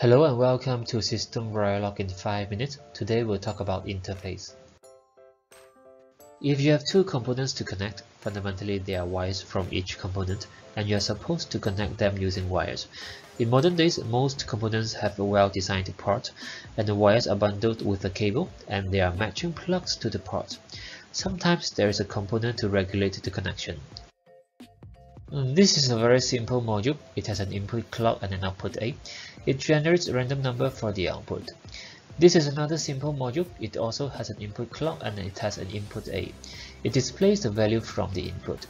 Hello and welcome to SystemVerilog in 5 minutes. Today we'll talk about interface. If you have two components to connect, fundamentally they are wires from each component and you are supposed to connect them using wires. In modern days, most components have a well-designed port and the wires are bundled with a cable and there are matching plugs to the port. Sometimes there is a component to regulate the connection. This is a very simple module. It has an input clock and an output A. It generates a random number for the output. This is another simple module. It also has an input clock and it has an input A. It displays the value from the input.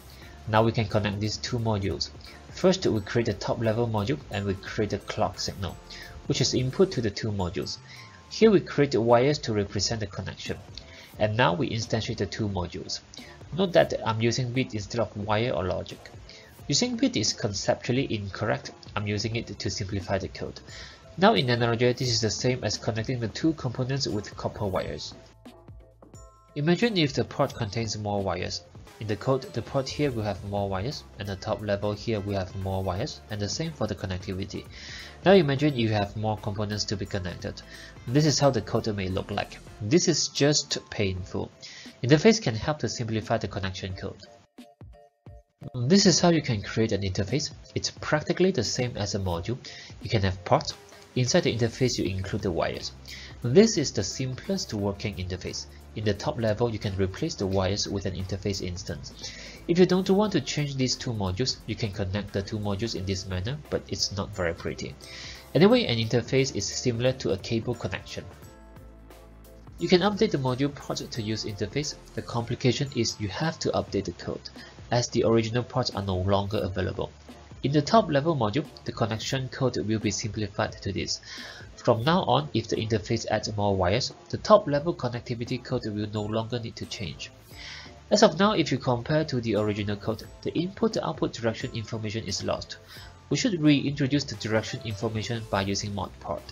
Now we can connect these two modules. First, we create a top level module and we create a clock signal, which is input to the two modules. Here we create wires to represent the connection. And now we instantiate the two modules. Note that I'm using bit instead of wire or logic. Using bit is conceptually incorrect. I'm using it to simplify the code. Now in analogy, this is the same as connecting the two components with copper wires. Imagine if the port contains more wires. In the code, the port here will have more wires, and the top level here will have more wires, and the same for the connectivity. Now imagine you have more components to be connected. This is how the code may look like. This is just painful. Interface can help to simplify the connection code. This is how you can create an interface. It's practically the same as a module. You can have ports. Inside the interface you include the wires. This is the simplest working interface. In the top level you can replace the wires with an interface instance. If you don't want to change these two modules, you can connect the two modules in this manner, but it's not very pretty. Anyway, an interface is similar to a cable connection. You can update the module port to use interface. The complication is you have to update the code, as the original ports are no longer available. In the top level module, the connection code will be simplified to this. From now on, if the interface adds more wires, the top level connectivity code will no longer need to change. As of now, if you compare to the original code, the input-output direction information is lost. We should reintroduce the direction information by using modport.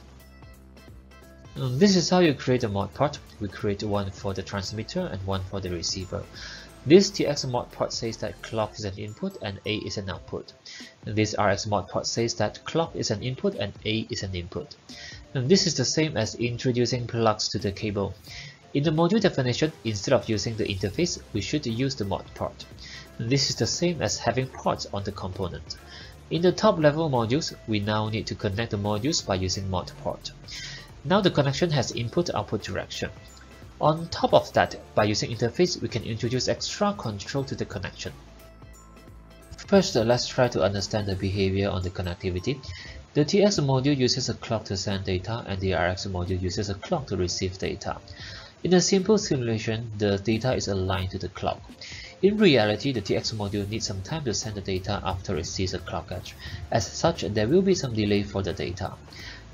This is how you create a modport. We create one for the transmitter and one for the receiver. This TX modport says that clock is an input and A is an output. And this RX modport says that clock is an input and A is an input. And this is the same as introducing plugs to the cable. In the module definition, instead of using the interface, we should use the modport. This is the same as having ports on the component. In the top level modules, we now need to connect the modules by using modport. Now the connection has input-output direction. On top of that, by using interface, we can introduce extra control to the connection. First, let's try to understand the behavior on the connectivity. The TX module uses a clock to send data and the RX module uses a clock to receive data. In a simple simulation, the data is aligned to the clock. In reality, the TX module needs some time to send the data after it sees a clock edge. As such, there will be some delay for the data.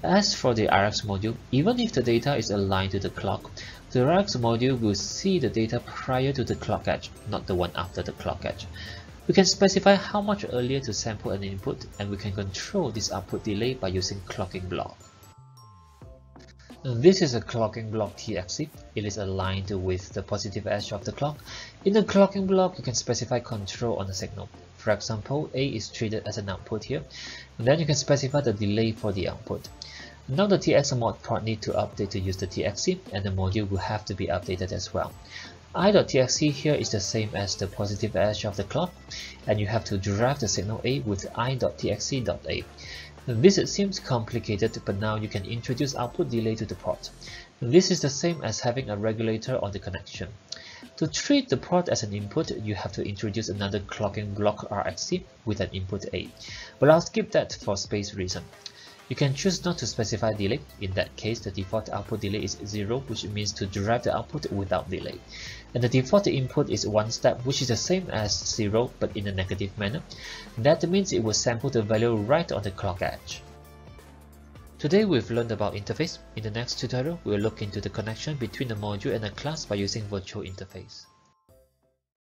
As for the RX module, even if the data is aligned to the clock, the RX module will see the data prior to the clock edge, not the one after the clock edge. We can specify how much earlier to sample an input, and we can control this output delay by using clocking block. This is a clocking block TXC. It is aligned with the positive edge of the clock. In the clocking block, you can specify control on the signal. For example, A is treated as an output here, and then you can specify the delay for the output. Now the TX modport need to update to use the TXC, and the module will have to be updated as well. I.txt here is the same as the positive edge of the clock, and you have to derive the signal A with I.txt.a. This seems complicated, but now you can introduce output delay to the port. This is the same as having a regulator on the connection. To treat the port as an input, you have to introduce another clocking block RXC with an input A, but I'll skip that for space reason. You can choose not to specify delay. In that case, the default output delay is 0, which means to derive the output without delay. And the default input is 1 step, which is the same as 0 but in a negative manner. That means it will sample the value right on the clock edge. Today we've learned about interface. In the next tutorial, we'll look into the connection between a module and a class by using virtual interface.